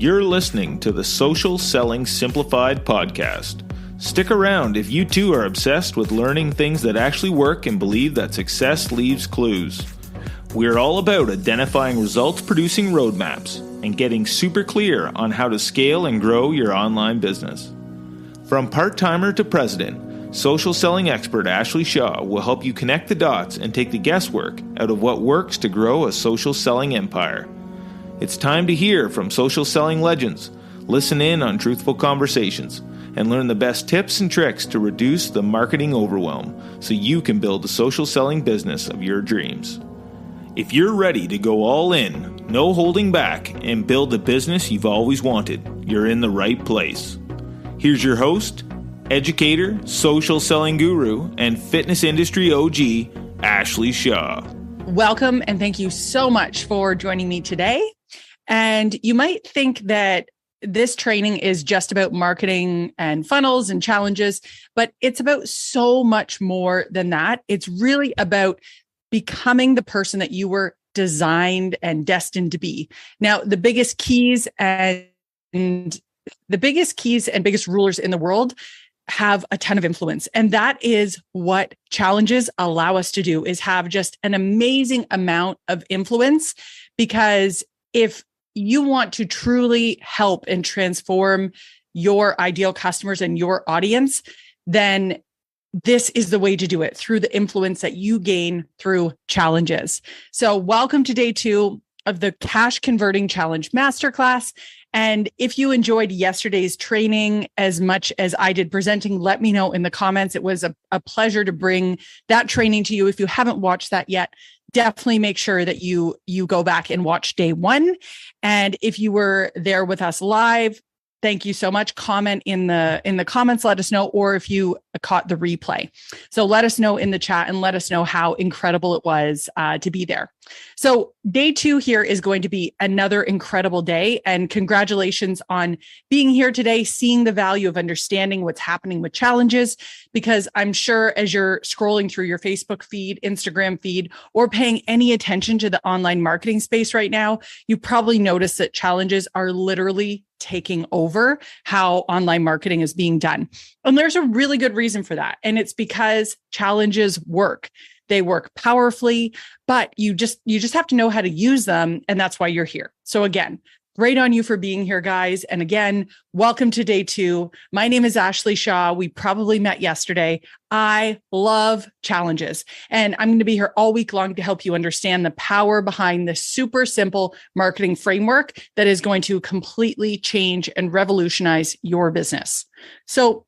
You're listening to the Social Selling Simplified podcast. Stick around if you too are obsessed with learning things that actually work and believe that success leaves clues. We're all about identifying results-producing roadmaps and getting super clear on how to scale and grow your online business. From part-timer to president, social selling expert Ashley Shaw will help you connect the dots and take the guesswork out of what works to grow a social selling empire. It's time to hear from social selling legends, listen in on truthful conversations, and learn the best tips and tricks to reduce the marketing overwhelm so you can build the social selling business of your dreams. If you're ready to go all in, no holding back, and build the business you've always wanted, you're in the right place. Here's your host, educator, social selling guru, and fitness industry OG, Ashley Shaw. Welcome, and thank you so much for joining me today. And you might think that this training is just about marketing and funnels and challenges, but it's about so much more than that. It's really about becoming the person that you were designed and destined to be. Now, the biggest keys and biggest rulers in the world have a ton of influence. And that is what challenges allow us to do, is have just an amazing amount of influence. Because if you want to truly help and transform your ideal customers and your audience, then this is the way to do it, through the influence that you gain through challenges. So welcome to day 2 of the Cash Converting Challenge Masterclass. And if you enjoyed yesterday's training as much as I did presenting, let me know in the comments. It was a pleasure to bring that training to you. If you haven't watched that yet, definitely make sure that you go back and watch day 1. And if you were there with us live, thank you so much. Comment in the comments, let us know, or if you caught the replay. So let us know in the chat and let us know how incredible it was to be there. So day 2 here is going to be another incredible day. And congratulations on being here today, seeing the value of understanding what's happening with challenges, because I'm sure as you're scrolling through your Facebook feed, Instagram feed, or paying any attention to the online marketing space right now, you probably notice that challenges are literally taking over how online marketing is being done. And there's a really good reason for that. And it's because challenges work. They work powerfully, but you just have to know how to use them. And that's why you're here. So again, great on you for being here, guys. And again, welcome to day 2. My name is Ashley Shaw. We probably met yesterday. I love challenges, and I'm going to be here all week long to help you understand the power behind this super simple marketing framework that is going to completely change and revolutionize your business. So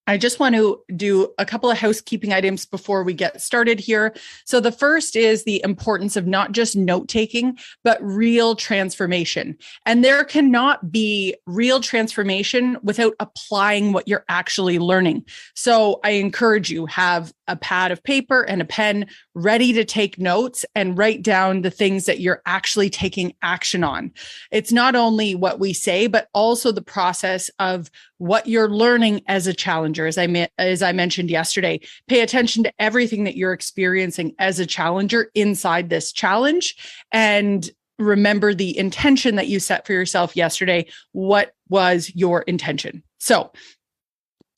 I just want to do a couple of housekeeping items before we get started here. So the first is the importance of not just note-taking, but real transformation. And there cannot be real transformation without applying what you're actually learning. So I encourage you, have a pad of paper and a pen ready to take notes and write down the things that you're actually taking action on. It's not only what we say, but also the process of what you're learning as a challenger. As I mentioned yesterday, pay attention to everything that you're experiencing as a challenger inside this challenge, and remember the intention that you set for yourself yesterday. What was your intention? So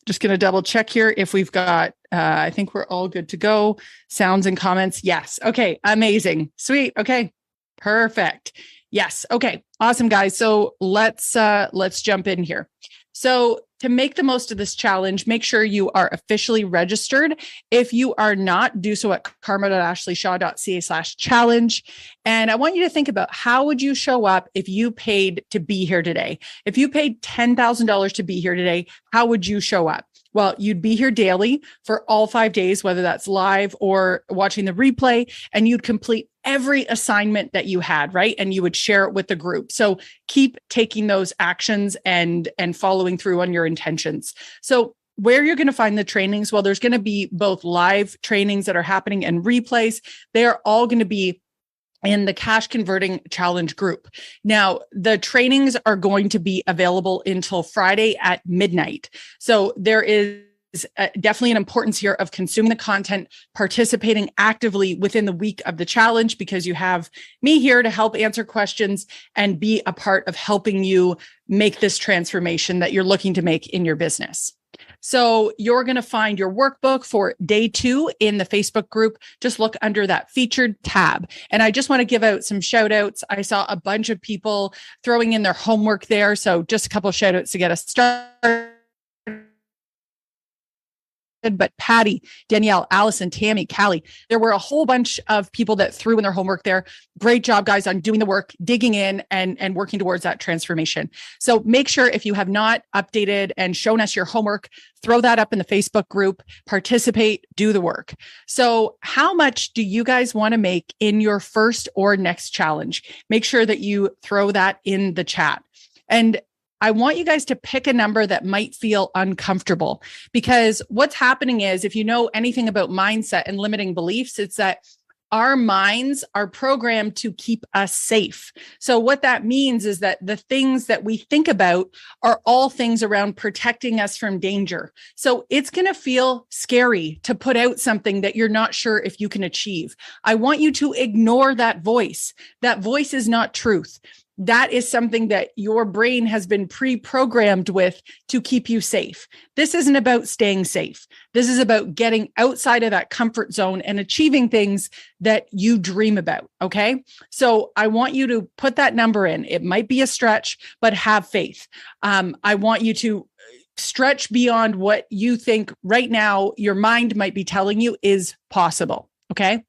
just going to double check here if we've got, I think we're all good to go. Sounds and comments. Yes. Okay. Amazing. Sweet. Okay. Perfect. Yes. Okay. Awesome, guys. So let's jump in here. So to make the most of this challenge, make sure you are officially registered. If you are not, do so at karma.ashleyshaw.ca/challenge. And I want you to think about, how would you show up if you paid to be here today? If you paid $10,000 to be here today, how would you show up? Well, you'd be here daily for all 5 days, whether that's live or watching the replay, and you'd complete every assignment that you had, right? And you would share it with the group. So keep taking those actions and following through on your intentions. So where you're going to find the trainings, well, there's going to be both live trainings that are happening and replays. They are all going to be in the Cash Converting Challenge group. Now, the trainings are going to be available until Friday at midnight. So there is definitely an importance here of consuming the content, participating actively within the week of the challenge, because you have me here to help answer questions and be a part of helping you make this transformation that you're looking to make in your business. So you're going to find your workbook for day 2 in the Facebook group. Just look under that featured tab. And I just want to give out some shout outs. I saw a bunch of people throwing in their homework there. So just a couple of shout outs to get us started. But Patty, Danielle, Allison, Tammy, Callie, there were a whole bunch of people that threw in their homework there. Great job, guys, on doing the work, digging in and working towards that transformation. So make sure if you have not updated and shown us your homework, throw that up in the Facebook group, participate, do the work. So how much do you guys want to make in your first or next challenge? Make sure that you throw that in the chat. And I want you guys to pick a number that might feel uncomfortable, because what's happening is, if you know anything about mindset and limiting beliefs, it's that our minds are programmed to keep us safe. So what that means is that the things that we think about are all things around protecting us from danger. So it's going to feel scary to put out something that you're not sure if you can achieve. I want you to ignore that voice. That voice is not truth. That is something that your brain has been pre-programmed with to keep you safe. This isn't about staying safe. This is about getting outside of that comfort zone and achieving things that you dream about. Okay. So I want you to put that number in. It might be a stretch, but have faith. I want you to stretch beyond what you think right now your mind might be telling you is possible. Okay.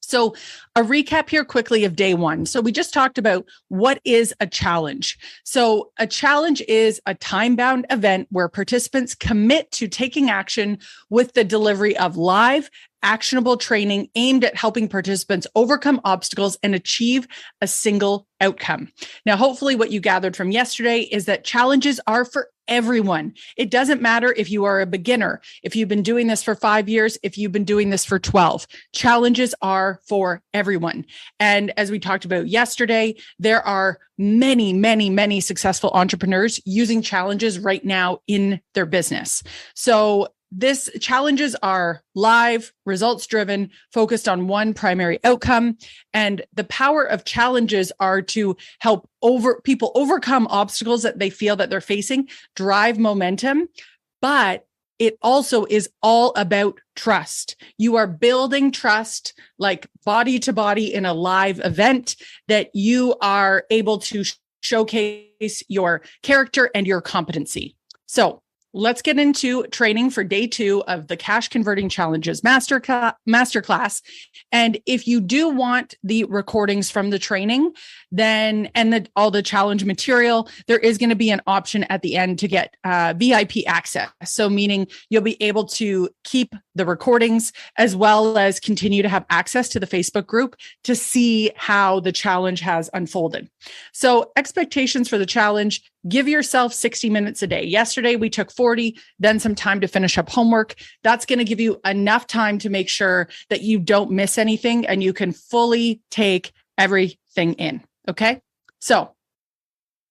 So a recap here quickly of day 1. So we just talked about what is a challenge. So a challenge is a time-bound event where participants commit to taking action with the delivery of live, actionable training aimed at helping participants overcome obstacles and achieve a single outcome. Now, hopefully what you gathered from yesterday is that challenges are for everyone. It doesn't matter if you are a beginner, if you've been doing this for 5 years, if you've been doing this for 12. Challenges are for everyone. And as we talked about yesterday, there are many, many, many successful entrepreneurs using challenges right now in their business. So this challenges are live, results driven, focused on one primary outcome. And the power of challenges are to help people overcome obstacles that they feel that they're facing, drive momentum. But it also is all about trust. You are building trust like body to body in a live event that you are able to showcase your character and your competency. So let's get into training for day 2 of the Cash Converting Challenges Masterclass. And if you do want the recordings from the training, then all the challenge material, there is going to be an option at the end to get VIP access. So meaning you'll be able to keep the recordings as well as continue to have access to the Facebook group to see how the challenge has unfolded. So expectations for the challenge: give yourself 60 minutes a day. Yesterday, we took 40, then some time to finish up homework. That's going to give you enough time to make sure that you don't miss anything and you can fully take everything in. Okay. So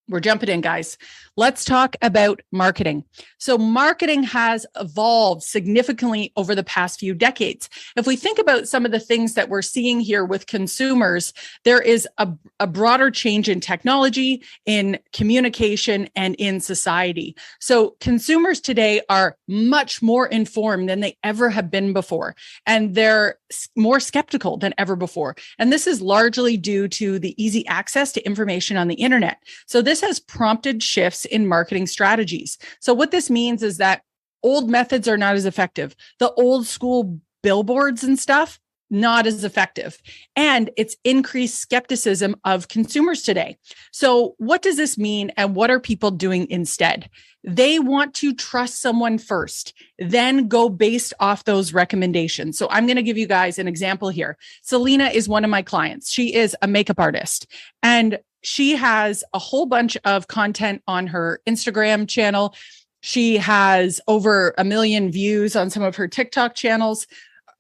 we're jumping in, guys. Let's talk about marketing. So marketing has evolved significantly over the past few decades. If we think about some of the things that we're seeing here with consumers, there is a broader change in technology, in communication, and in society. So consumers today are much more informed than they ever have been before, and they're more skeptical than ever before. And this is largely due to the easy access to information on the internet. So this has prompted shifts in marketing strategies. So what this means is that old methods are not as effective. The old school billboards and stuff, not as effective. And it's increased skepticism of consumers today. So what does this mean? And what are people doing instead? They want to trust someone first, then go based off those recommendations. So I'm going to give you guys an example here. Selena is one of my clients. She is a makeup artist, and she has a whole bunch of content on her Instagram channel. She has over 1 million views on some of her TikTok channels.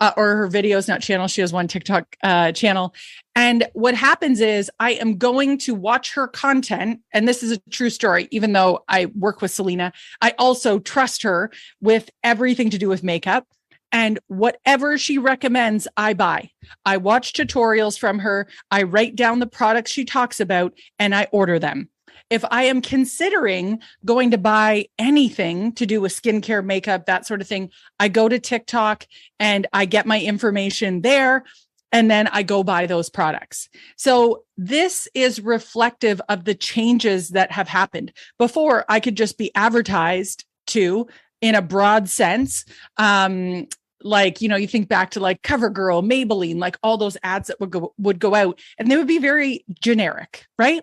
or her videos, not channel. She has one TikTok channel. And what happens is I am going to watch her content. And this is a true story. Even though I work with Selena, I also trust her with everything to do with makeup. And whatever she recommends, I buy. I watch tutorials from her. I write down the products she talks about and I order them. If I am considering going to buy anything to do with skincare, makeup, that sort of thing, I go to TikTok and I get my information there. And then I go buy those products. So this is reflective of the changes that have happened. Before, I could just be advertised to in a broad sense. Like, you think back to like CoverGirl, Maybelline, like all those ads that would go out and they would be very generic, right?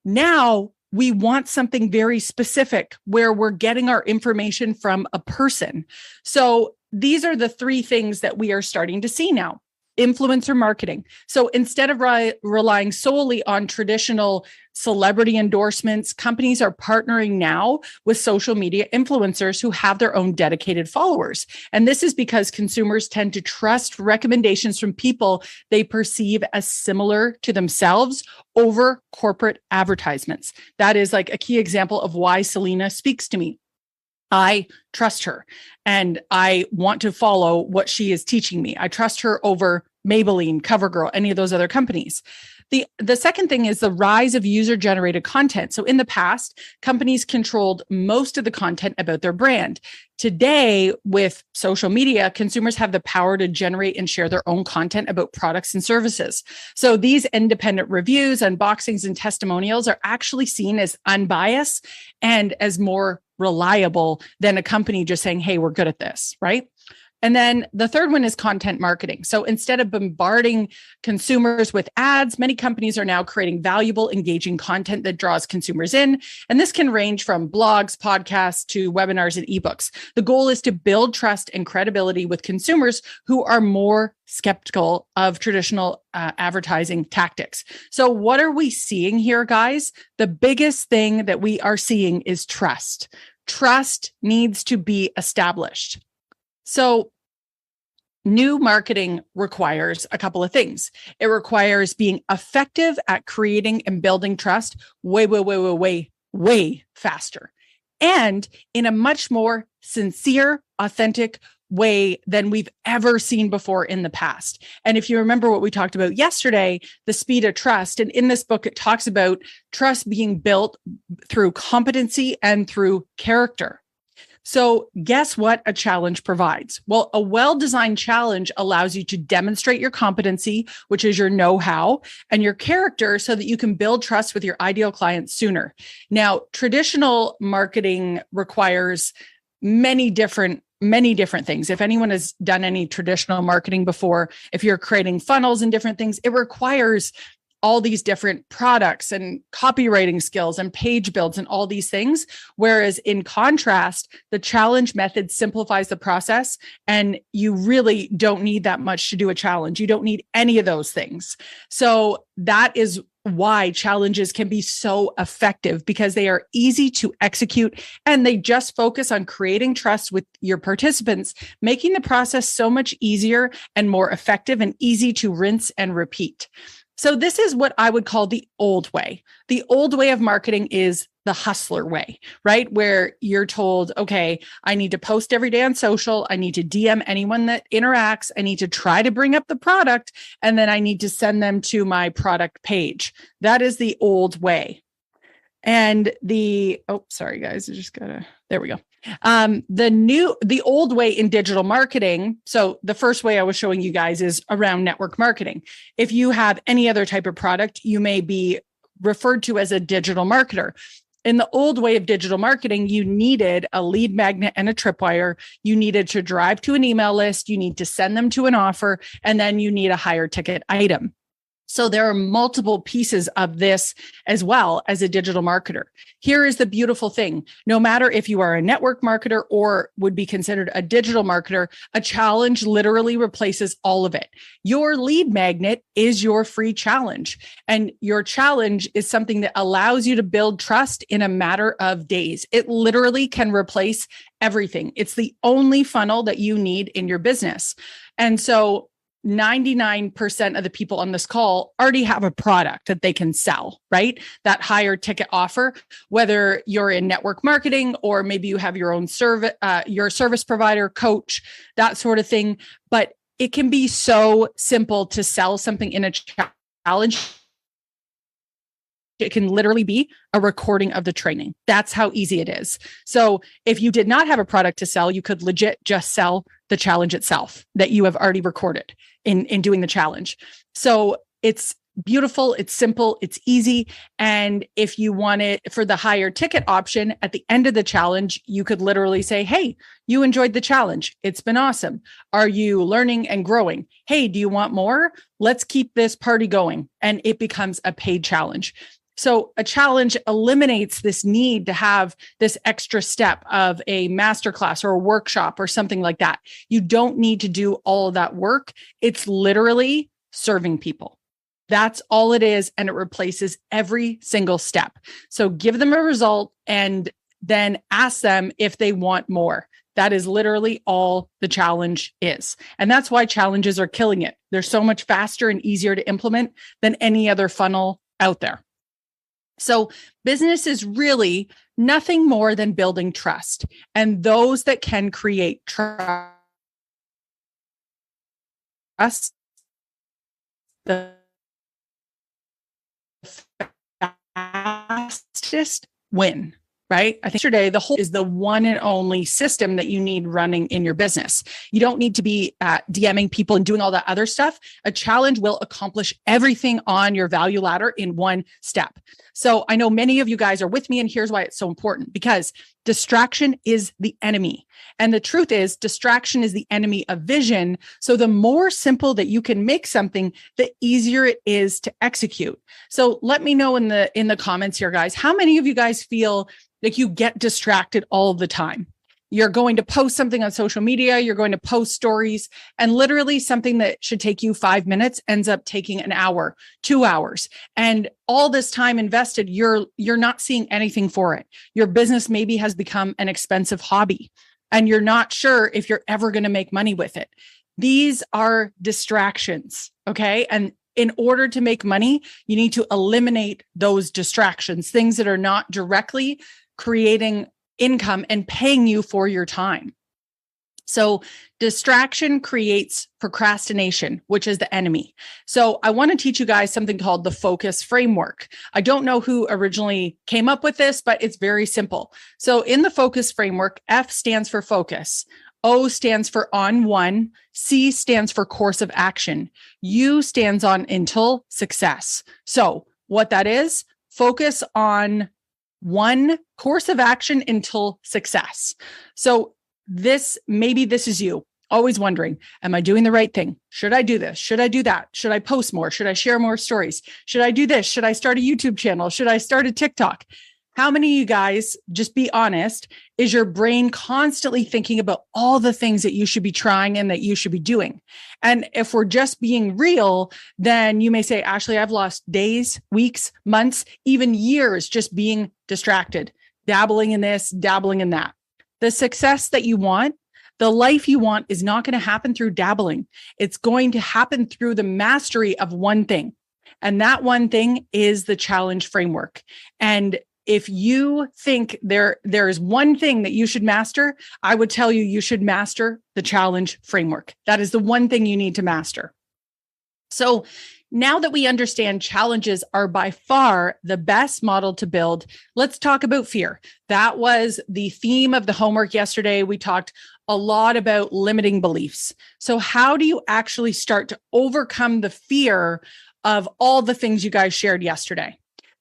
Now we want something very specific where we're getting our information from a person. So these are the three things that we are starting to see now. Influencer marketing. So instead of relying solely on traditional celebrity endorsements, companies are partnering now with social media influencers who have their own dedicated followers. And this is because consumers tend to trust recommendations from people they perceive as similar to themselves over corporate advertisements. That is like a key example of why Selena speaks to me. I trust her and I want to follow what she is teaching me. I trust her over Maybelline, CoverGirl, any of those other companies. The second thing is the rise of user-generated content. So in the past, companies controlled most of the content about their brand. Today, with social media, consumers have the power to generate and share their own content about products and services. So these independent reviews, unboxings, and testimonials are actually seen as unbiased and as more reliable than a company just saying, hey, we're good at this, right? And then the third one is content marketing. So instead of bombarding consumers with ads, many companies are now creating valuable, engaging content that draws consumers in. And this can range from blogs, podcasts, to webinars and ebooks. The goal is to build trust and credibility with consumers who are more skeptical of traditional advertising tactics. So what are we seeing here, guys? The biggest thing that we are seeing is trust. Trust needs to be established. So new marketing requires a couple of things. It requires being effective at creating and building trust way faster and in a much more sincere, authentic way than we've ever seen before in the past. And if you remember what we talked about yesterday, the speed of trust, and in this book, it talks about trust being built through competency and through character. So guess what a challenge provides? Well, a well-designed challenge allows you to demonstrate your competency, which is your know-how, and your character so that you can build trust with your ideal clients sooner. Now, traditional marketing requires many different things. If anyone has done any traditional marketing before, if you're creating funnels and different things, it requires all these different products and copywriting skills and page builds and all these things. Whereas in contrast, the challenge method simplifies the process and you really don't need that much to do a challenge. You don't need any of those things. So that is why challenges can be so effective, because they are easy to execute and they just focus on creating trust with your participants, making the process so much easier and more effective and easy to rinse and repeat. So this is what I would call the old way. The old way of marketing is the hustler way, right? Where you're told, okay, I need to post every day on social. I need to DM anyone that interacts. I need to try to bring up the product, and then I need to send them to my product page. That is the old way. And sorry guys, there we go. The old way in digital marketing. So the first way I was showing you guys is around network marketing. If you have any other type of product, you may be referred to as a digital marketer. In the old way of digital marketing, you needed a lead magnet and a tripwire. You needed to drive to an email list. You need to send them to an offer, and then you need a higher ticket item. So there are multiple pieces of this as well as a digital marketer. Here is the beautiful thing. No matter if you are a network marketer or would be considered a digital marketer, a challenge literally replaces all of it. Your lead magnet is your free challenge. And your challenge is something that allows you to build trust in a matter of days. It literally can replace everything. It's the only funnel that you need in your business. And so 99% of the people on this call already have a product that they can sell, right? That higher ticket offer, whether you're in network marketing or maybe you have your own service, your service provider, coach, that sort of thing. But it can be so simple to sell something in a challenge. It can literally be a recording of the training. That's how easy it is. So if you did not have a product to sell, you could legit just sell the challenge itself that you have already recorded in doing the challenge. So it's beautiful, it's simple, it's easy. And if you want it for the higher ticket option at the end of the challenge, you could literally say, hey, you enjoyed the challenge. It's been awesome. Are you learning and growing? Hey, do you want more? Let's keep this party going. And it becomes a paid challenge. So a challenge eliminates this need to have this extra step of a masterclass or a workshop or something like that. You don't need to do all of that work. It's literally serving people. That's all it is. And it replaces every single step. So give them a result and then ask them if they want more. That is literally all the challenge is. And that's why challenges are killing it. They're so much faster and easier to implement than any other funnel out there. So business is really nothing more than building trust. And those that can create trust, the fastest win. Right? I think yesterday, the whole is the one and only system that you need running in your business. You don't need to be DMing people and doing all that other stuff. A challenge will accomplish everything on your value ladder in one step. So I know many of you guys are with me, and here's why it's so important, because distraction is the enemy. And the truth is, distraction is the enemy of vision. So the more simple that you can make something, the easier it is to execute. So let me know in the comments here, guys, how many of you guys feel like you get distracted all the time? You're going to post something on social media, you're going to post stories, and literally something that should take you 5 minutes ends up taking an hour, 2 hours. And all this time invested, you're not seeing anything for it. Your business maybe has become an expensive hobby, and you're not sure if you're ever going to make money with it. These are distractions, okay? And in order to make money, you need to eliminate those distractions, things that are not directly creating income and paying you for your time. So distraction creates procrastination, which is the enemy. So I want to teach you guys something called the focus framework. I don't know who originally came up with this, but it's very simple. So in the focus framework, F stands for focus. O stands for on one, C stands for course of action, U stands on until success. So what that is, focus on one course of action until success. So maybe this is you, always wondering, am I doing the right thing? Should I do this? Should I do that? Should I post more? Should I share more stories? Should I do this? Should I start a YouTube channel? Should I start a TikTok? How many of you guys, just be honest, is your brain constantly thinking about all the things that you should be trying and that you should be doing? And if we're just being real, then you may say, Ashley, I've lost days, weeks, months, even years just being distracted, dabbling in this, dabbling in that. The success that you want, the life you want, is not going to happen through dabbling. It's going to happen through the mastery of one thing. And that one thing is the challenge framework. And if you think there is one thing that you should master, I would tell you should master the challenge framework. That is the one thing you need to master. So now that we understand challenges are by far the best model to build, let's talk about fear. That was the theme of the homework yesterday. We talked a lot about limiting beliefs. So how do you actually start to overcome the fear of all the things you guys shared yesterday?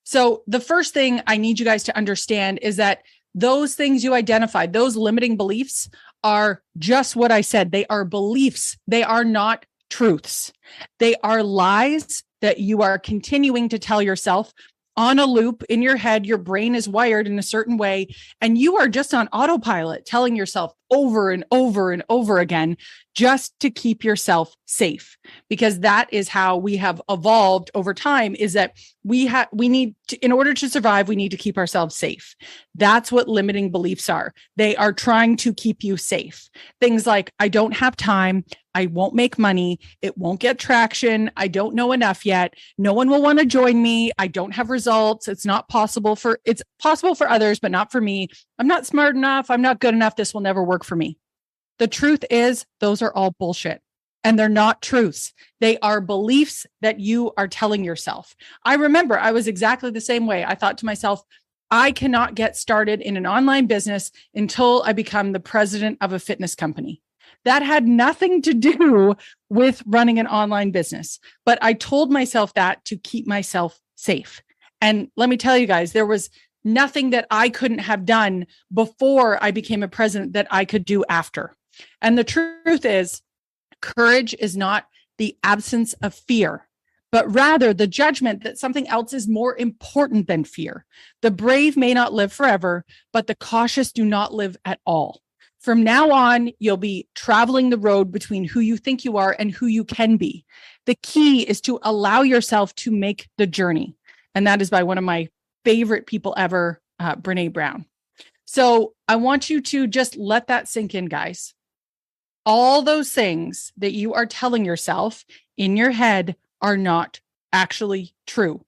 So the first thing I need you guys to understand is that those things you identified, those limiting beliefs, are just what I said. They are beliefs. They are not truths. They are lies that you are continuing to tell yourself on a loop in your head. Your brain is wired in a certain way, and you are just on autopilot, telling yourself over and over and over again, just to keep yourself safe. Because that is how we have evolved over time, is that we need to, in order to survive, we need to keep ourselves safe. That's what limiting beliefs are. They are trying to keep you safe. Things like, I don't have time, I won't make money, it won't get traction, I don't know enough yet, no one will want to join me, I don't have results, it's possible for others, but not for me. I'm not smart enough, I'm not good enough, this will never work for me. The truth is, those are all bullshit. And they're not truths. They are beliefs that you are telling yourself. I remember I was exactly the same way. I thought to myself, I cannot get started in an online business until I become the president of a fitness company. That had nothing to do with running an online business, but I told myself that to keep myself safe. And let me tell you guys, there was nothing that I couldn't have done before I became a president that I could do after. And the truth is, courage is not the absence of fear, but rather the judgment that something else is more important than fear. The brave may not live forever, but the cautious do not live at all. From now on, you'll be traveling the road between who you think you are and who you can be. The key is to allow yourself to make the journey. And that is by one of my favorite people ever, Brene Brown. So I want you to just let that sink in, guys. All those things that you are telling yourself in your head are not actually true.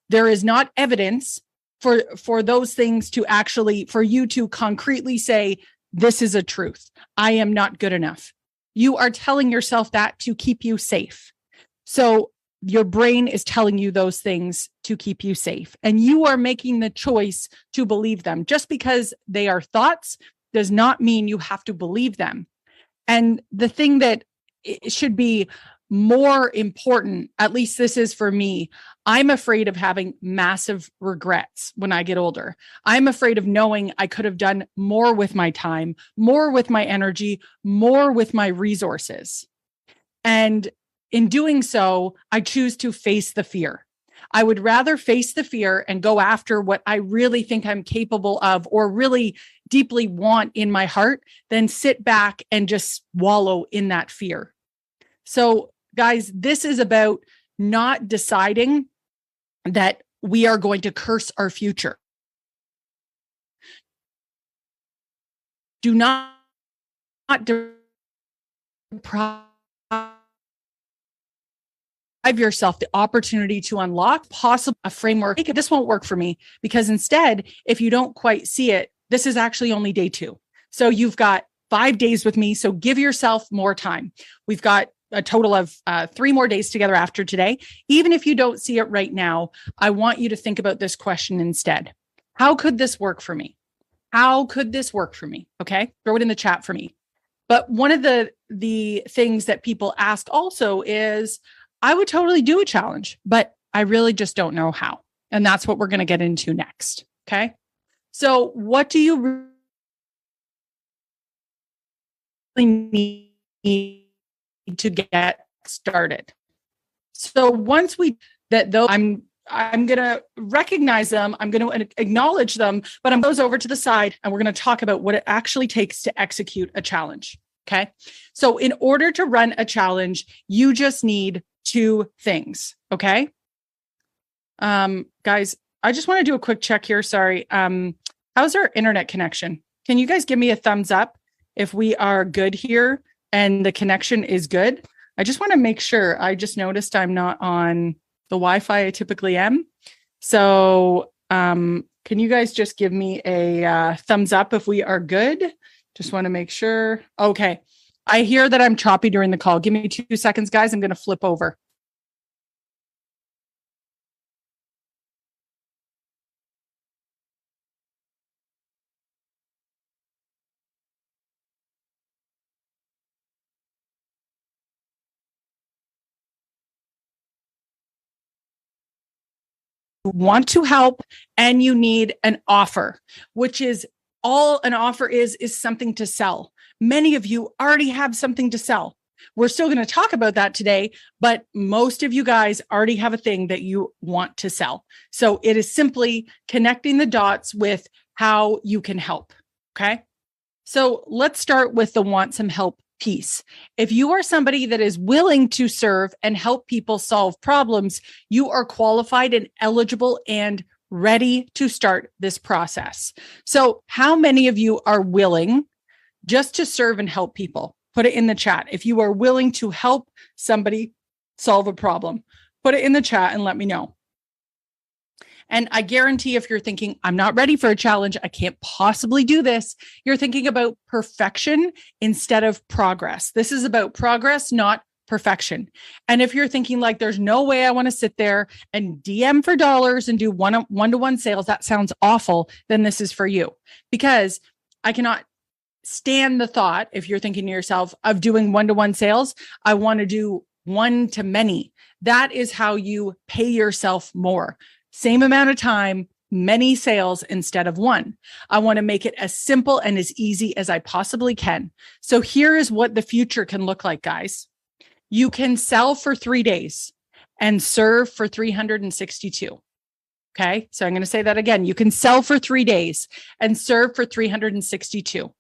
There is not evidence for those things to actually, for you to concretely say, this is a truth. I am not good enough. You are telling yourself that to keep you safe. So your brain is telling you those things to keep you safe. And you are making the choice to believe them. Just because they are thoughts does not mean you have to believe them. And the thing that should be more important, at least this is for me, I'm afraid of having massive regrets when I get older. I'm afraid of knowing I could have done more with my time, more with my energy, more with my resources. And in doing so, I choose to face the fear. I would rather face the fear and go after what I really think I'm capable of or really deeply want in my heart than sit back and just wallow in that fear. So, guys, this is about not deciding that we are going to curse our future. Do not deprive yourself the opportunity to unlock possible a framework. This won't work for me, because instead, if you don't quite see it, this is actually only day 2. So you've got 5 days with me. So give yourself more time. We've got a total of 3 more days together after today. Even if you don't see it right now, I want you to think about this question instead. How could this work for me? How could this work for me? Okay, throw it in the chat for me. But one of the things that people ask also is, I would totally do a challenge, but I really just don't know how. And that's what we're going to get into next. Okay. So what do you really need to get started? So once I'm going to recognize them, I'm going to acknowledge them, but I'm those over to the side and we're going to talk about what it actually takes to execute a challenge. Okay. So in order to run a challenge, you just need 2 things. Okay. Guys, I just want to do a quick check here. Sorry. How's our internet connection? Can you guys give me a thumbs up if we are good here and the connection is good? I just want to make sure. I just noticed I'm not on the Wi-Fi I typically am. So, can you guys just give me a thumbs up if we are good? Just want to make sure. Okay. I hear that I'm choppy during the call. Give me 2 seconds, guys. I'm going to flip over. Want to help and you need an offer, which is all an offer is something to sell. Many of you already have something to sell. We're still going to talk about that today, but most of you guys already have a thing that you want to sell. So it is simply connecting the dots with how you can help. Okay. So let's start with the want some help piece. If you are somebody that is willing to serve and help people solve problems, you are qualified and eligible and ready to start this process. So how many of you are willing just to serve and help people? Put it in the chat. If you are willing to help somebody solve a problem, put it in the chat and let me know. And I guarantee if you're thinking, I'm not ready for a challenge, I can't possibly do this, you're thinking about perfection instead of progress. This is about progress, not perfection. And if you're thinking like, there's no way I want to sit there and DM for dollars and do one-to-one sales, that sounds awful, then this is for you. Because I cannot stand the thought, if you're thinking to yourself, of doing one-to-one sales, I want to do one to many. That is how you pay yourself more. Same amount of time, many sales instead of one. I want to make it as simple and as easy as I possibly can. So here is what the future can look like, guys. You can sell for 3 days and serve for 362. Okay. So I'm going to say that again. You can sell for 3 days and serve for 362.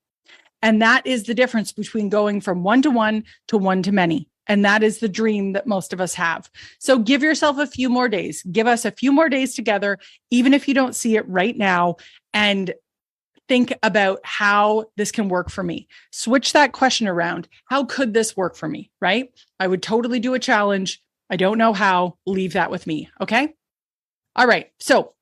And that is the difference between going from one-to-one to one-to-many. And that is the dream that most of us have. So give yourself a few more days. Give us a few more days together, even if you don't see it right now, and think about how this can work for me. Switch that question around. How could this work for me, right? I would totally do a challenge. I don't know how. Leave that with me, okay? All right. So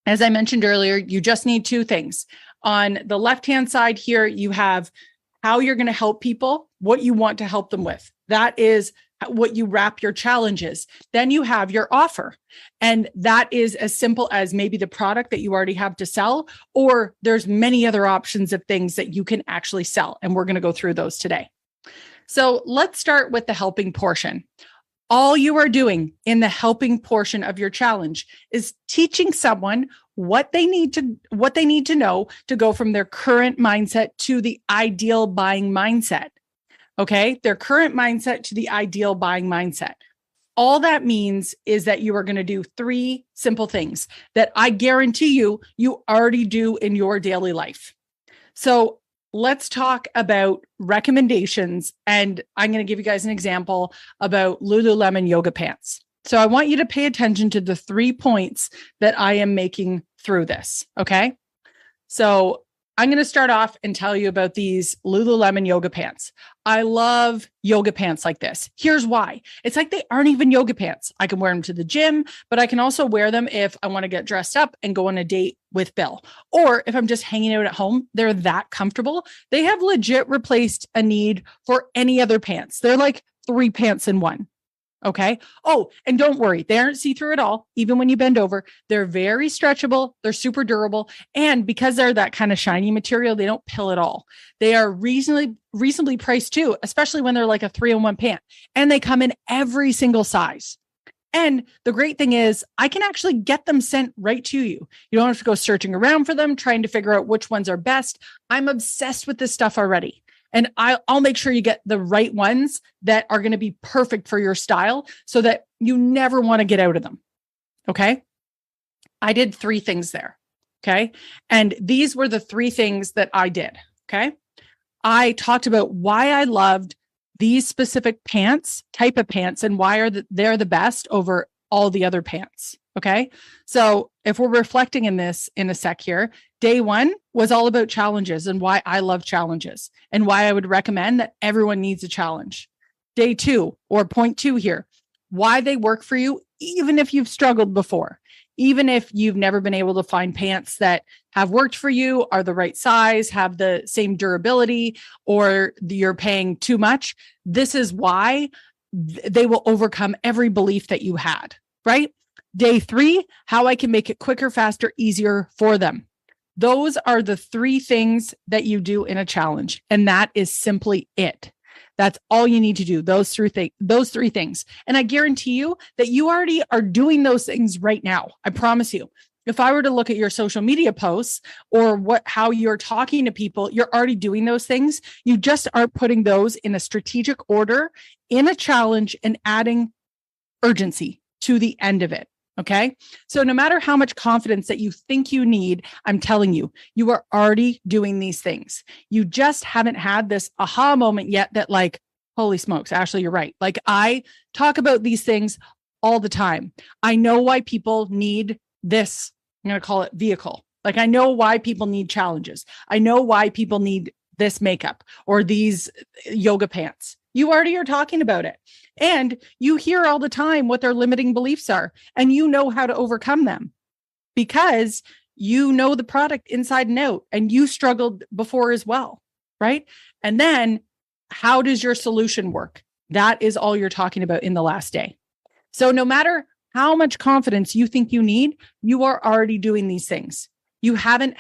as I mentioned earlier, you just need two things. On the left-hand side here, you have how you're going to help people, what you want to help them with. That is what you wrap your challenges. Then you have your offer. And that is as simple as maybe the product that you already have to sell, or there's many other options of things that you can actually sell. And we're going to go through those today. So let's start with the helping portion. All you are doing in the helping portion of your challenge is teaching someone what they need to know to go from their current mindset to the ideal buying mindset. Okay, their current mindset to the ideal buying mindset. All that means is that you are going to do 3 simple things that I guarantee you already do in your daily life. So let's talk about recommendations. And I'm going to give you guys an example about Lululemon yoga pants. So I want you to pay attention to the 3 points that I am making through this. Okay. So I'm going to start off and tell you about these Lululemon yoga pants. I love yoga pants like this. Here's why. It's like they aren't even yoga pants. I can wear them to the gym, but I can also wear them if I want to get dressed up and go on a date with Bill. Or if I'm just hanging out at home, they're that comfortable. They have legit replaced a need for any other pants. They're like 3 pants in one. Okay. Oh, and don't worry, they aren't see-through at all. Even when you bend over, they're very stretchable. They're super durable. And because they're that kind of shiny material, they don't pill at all. They are reasonably priced too, especially when they're like a 3-in-1 pant, and they come in every single size. And the great thing is I can actually get them sent right to you. You don't have to go searching around for them, trying to figure out which ones are best. I'm obsessed with this stuff already. And I'll make sure you get the right ones that are going to be perfect for your style so that you never want to get out of them. Okay. I did 3 things there. Okay. And these were the 3 things that I did. Okay. I talked about why I loved these specific type of pants, and why they're the best over all the other pants. Okay. So if we're reflecting in this in a sec here, day 1 was all about challenges and why I love challenges and why I would recommend that everyone needs a challenge. Day 2, or point 2 here, why they work for you, even if you've struggled before, even if you've never been able to find pants that have worked for you, are the right size, have the same durability, or you're paying too much. This is why they will overcome every belief that you had, right? Day 3, how I can make it quicker, faster, easier for them. Those are the 3 things that you do in a challenge. And that is simply it. That's all you need to do. Those 3 things. And I guarantee you that you already are doing those things right now. I promise you. if I were to look at your social media posts or how you're talking to people, you're already doing those things. You just are putting those in a strategic order in a challenge and adding urgency to the end of it. Okay. So no matter how much confidence that you think you need, I'm telling you, you are already doing these things. You just haven't had this aha moment yet that like, holy smokes, Ashley, you're right. Like I talk about these things all the time. I know why people need this. I'm going to call it vehicle. Like I know why people need challenges. I know why people need this makeup or these yoga pants. You already are talking about it. And you hear all the time what their limiting beliefs are, and you know how to overcome them because you know the product inside and out, and you struggled before as well, right? And then how does your solution work? That is all you're talking about in the last day. So no matter how much confidence you think you need, you are already doing these things. You just haven't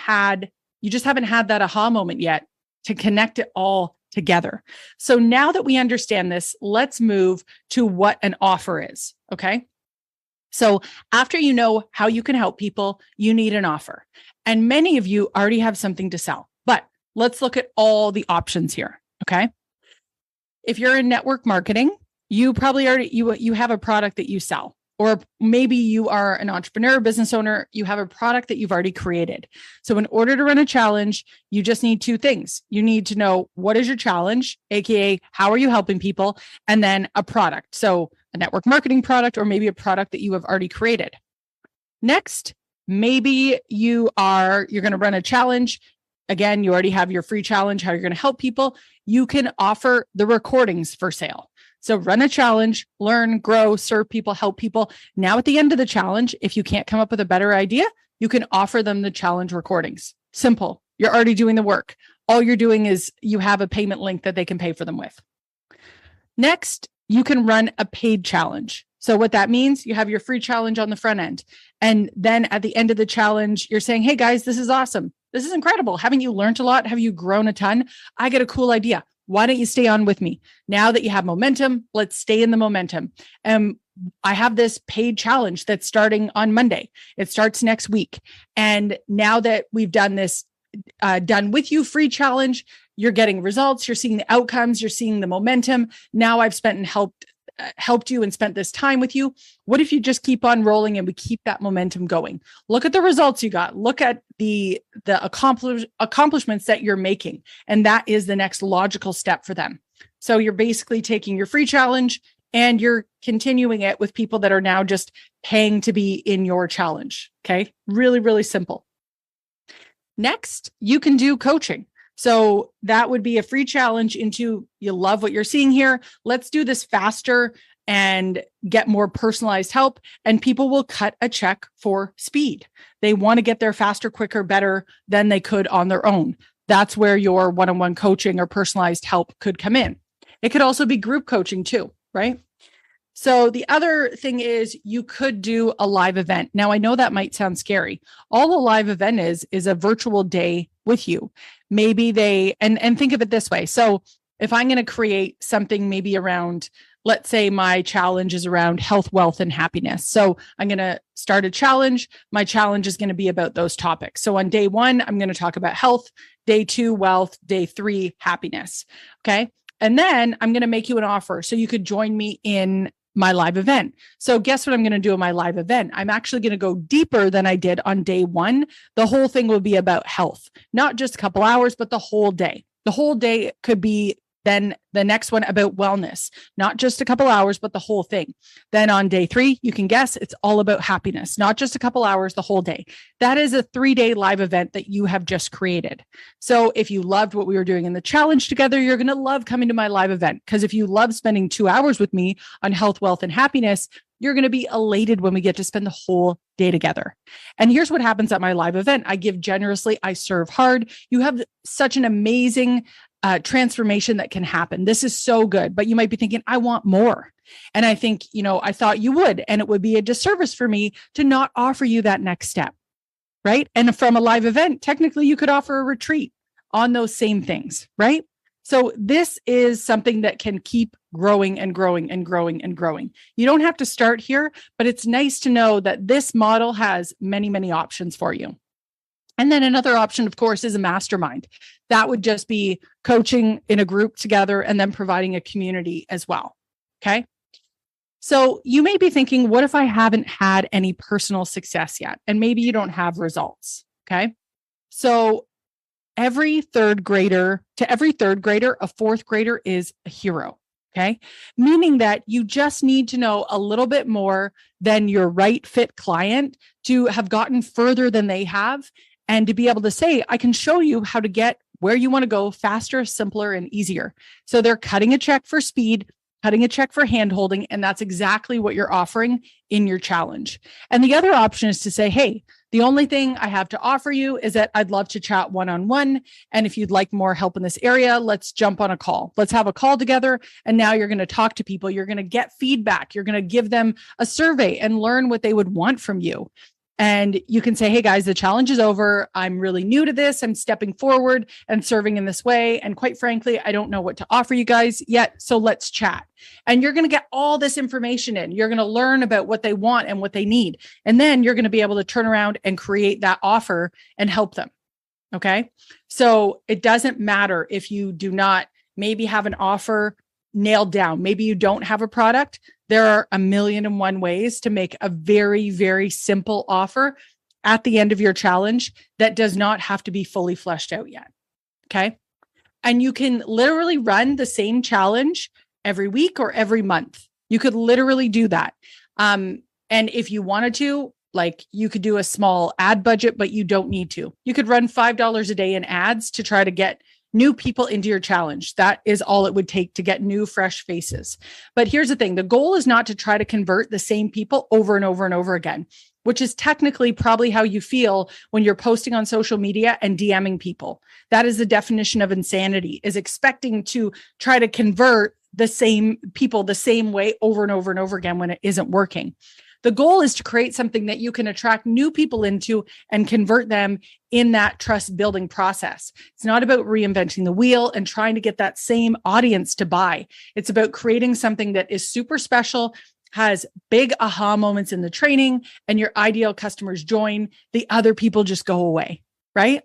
had that aha moment yet to connect it all together. So now that we understand this, let's move to what an offer is. Okay. So after you know how you can help people, you need an offer. And many of you already have something to sell, but let's look at all the options here. Okay. If you're in network marketing, you probably already, you have a product that you sell. Or maybe you are an entrepreneur, business owner, you have a product that you've already created. So in order to run a challenge, you just need two things. You need to know what is your challenge, AKA how are you helping people, and then a product. So a network marketing product, or maybe a product that you have already created. Next, maybe you're going to run a challenge. Again, you already have your free challenge, how you're going to help people. You can offer the recordings for sale. So run a challenge, learn, grow, serve people, help people. Now at the end of the challenge, if you can't come up with a better idea, you can offer them the challenge recordings. Simple. You're already doing the work. All you're doing is you have a payment link that they can pay for them with. Next, you can run a paid challenge. So what that means, you have your free challenge on the front end. And then at the end of the challenge, you're saying, hey guys, this is awesome. This is incredible. Haven't you learned a lot? Have you grown a ton? I get a cool idea. Why don't you stay on with me? Now that you have momentum, let's stay in the momentum. I have this paid challenge that's starting on Monday. It starts next week. And now that we've done this done with you free challenge, you're getting results, you're seeing the outcomes, you're seeing the momentum. Now I've spent and helped you and spent this time with you. What if you just keep on rolling and we keep that momentum going? Look at the results you got. Look at the accomplishments that you're making. And that is the next logical step for them. So you're basically taking your free challenge and you're continuing it with people that are now just paying to be in your challenge. Okay. Really, really simple. Next, you can do coaching. So that would be a free challenge into you love what you're seeing here. Let's do this faster and get more personalized help. And people will cut a check for speed. They want to get there faster, quicker, better than they could on their own. That's where your one-on-one coaching or personalized help could come in. It could also be group coaching too, right? So the other thing is you could do a live event. Now, I know that might sound scary. All a live event is a virtual day with you. Maybe and think of it this way. So if I'm going to create something maybe around, let's say my challenge is around health, wealth, and happiness. So I'm going to start a challenge. My challenge is going to be about those topics. So on day 1, I'm going to talk about health, day 2, wealth, day 3, happiness. Okay. And then I'm going to make you an offer. So you could join me in my live event. So guess what I'm going to do in my live event? I'm actually going to go deeper than I did on day 1. The whole thing will be about health, not just a couple hours, but the whole day. The whole day could be then the next one about wellness, not just a couple hours, but the whole thing. Then on day 3, you can guess it's all about happiness, not just a couple hours, the whole day. That is a 3-day live event that you have just created. So if you loved what we were doing in the challenge together, you're going to love coming to my live event. Because if you love spending 2 hours with me on health, wealth, and happiness, you're going to be elated when we get to spend the whole day together. And here's what happens at my live event. I give generously. I serve hard. You have such an amazing transformation that can happen. This is so good, but you might be thinking, I want more. And I think, I thought you would, and it would be a disservice for me to not offer you that next step. Right. And from a live event, technically you could offer a retreat on those same things. Right. So this is something that can keep growing and growing and growing and growing. You don't have to start here, but it's nice to know that this model has many, many options for you. And then another option, of course, is a mastermind. That would just be coaching in a group together and then providing a community as well. Okay. So you may be thinking, what if I haven't had any personal success yet? And maybe you don't have results. Okay. So to every third grader, a fourth grader is a hero. Okay. Meaning that you just need to know a little bit more than your right fit client to have gotten further than they have. And to be able to say, I can show you how to get where you want to go faster, simpler, and easier. So they're cutting a check for speed, cutting a check for handholding, and that's exactly what you're offering in your challenge. And the other option is to say, hey, the only thing I have to offer you is that I'd love to chat one-on-one. And if you'd like more help in this area, let's jump on a call. Let's have a call together. And now you're going to talk to people. You're going to get feedback. You're going to give them a survey and learn what they would want from you. And you can say, hey guys, the challenge is over. I'm really new to this. I'm stepping forward and serving in this way. And quite frankly, I don't know what to offer you guys yet. So let's chat. And you're going to get all this information in. You're going to learn about what they want and what they need. And then you're going to be able to turn around and create that offer and help them. Okay. So it doesn't matter if you do not maybe have an offer nailed down. Maybe you don't have a product. There are 1,000,001 ways to make a very, very simple offer at the end of your challenge that does not have to be fully fleshed out yet. Okay. And you can literally run the same challenge every week or every month. You could literally do that. And if you wanted to, like you could do a small ad budget, but you don't need to. You could run $5 a day in ads to try to get new people into your challenge. That is all it would take to get new, fresh faces. But here's the thing. The goal is not to try to convert the same people over and over and over again, which is technically probably how you feel when you're posting on social media and DMing people. That is the definition of insanity, is expecting to try to convert the same people the same way over and over and over again when it isn't working. The goal is to create something that you can attract new people into and convert them in that trust building process. It's not about reinventing the wheel and trying to get that same audience to buy. It's about creating something that is super special, has big aha moments in the training, and your ideal customers join. The other people just go away, right?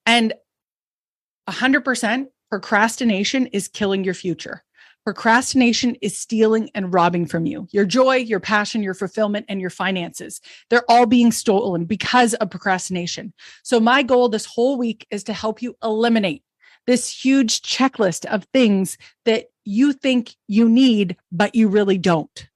And 100% procrastination is killing your future. Procrastination is stealing and robbing from you. Your joy, your passion, your fulfillment, and your finances. They're all being stolen because of procrastination. So my goal this whole week is to help you eliminate this huge checklist of things that you think you need, but you really don't.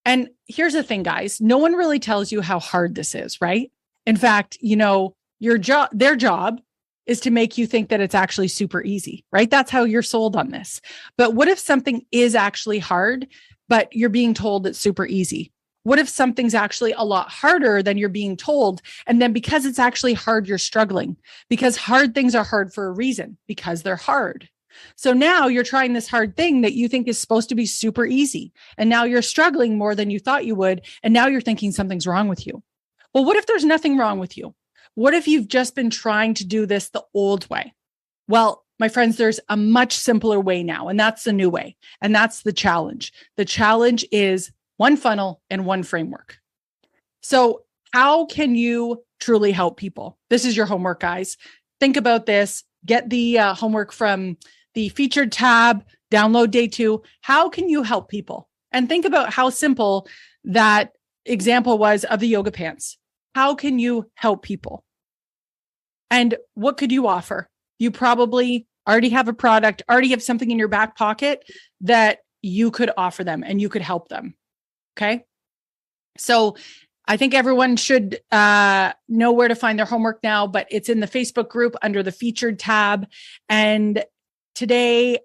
And here's the thing, guys. No one really tells you how hard this is, right? In fact, their job is to make you think that it's actually super easy, right? That's how you're sold on this. But what if something is actually hard, but you're being told it's super easy? What if something's actually a lot harder than you're being told? And then because it's actually hard, you're struggling, because hard things are hard for a reason, because they're hard. So now you're trying this hard thing that you think is supposed to be super easy. And now you're struggling more than you thought you would. And now you're thinking something's wrong with you. Well, what if there's nothing wrong with you? What if you've just been trying to do this the old way? Well, my friends, there's a much simpler way now, and that's the new way. And that's the challenge. The challenge is one funnel and one framework. So how can you truly help people? This is your homework, guys. Think about this. Get the homework from the featured tab, download day 2. How can you help people? And think about how simple that example was of the yoga pants. How can you help people? And what could you offer? You probably already have a product, already have something in your back pocket that you could offer them and you could help them. Okay. So I think everyone should know where to find their homework now, but it's in the Facebook group under the featured tab. And today,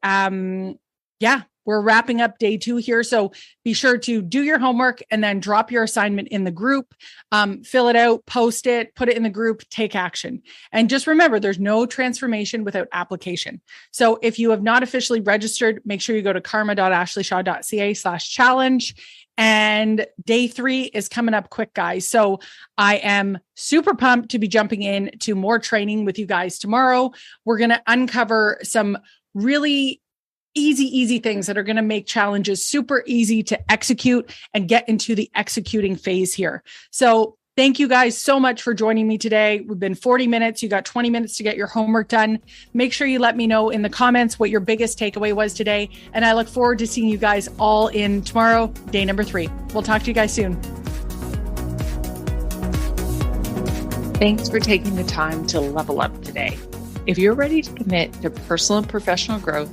we're wrapping up day 2 here. So be sure to do your homework and then drop your assignment in the group, fill it out, post it, put it in the group, take action. And just remember, there's no transformation without application. So if you have not officially registered, make sure you go to karma.ashleyshaw.ca/challenge. And day 3 is coming up quick, guys. So I am super pumped to be jumping in to more training with you guys tomorrow. We're going to uncover some really easy things that are going to make challenges super easy to execute and get into the executing phase here. So thank you guys so much for joining me today. We've been 40 minutes. You got 20 minutes to get your homework done. Make sure you let me know in the comments what your biggest takeaway was today. And I look forward to seeing you guys all in tomorrow, day number 3. We'll talk to you guys soon. Thanks for taking the time to level up today. If you're ready to commit to personal and professional growth,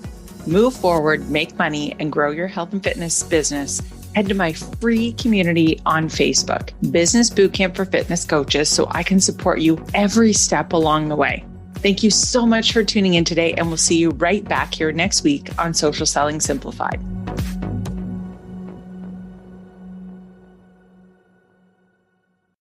move forward, make money, and grow your health and fitness business, head to my free community on Facebook, Business Bootcamp for Fitness Coaches, so I can support you every step along the way. Thank you so much for tuning in today, and we'll see you right back here next week on Social Selling Simplified.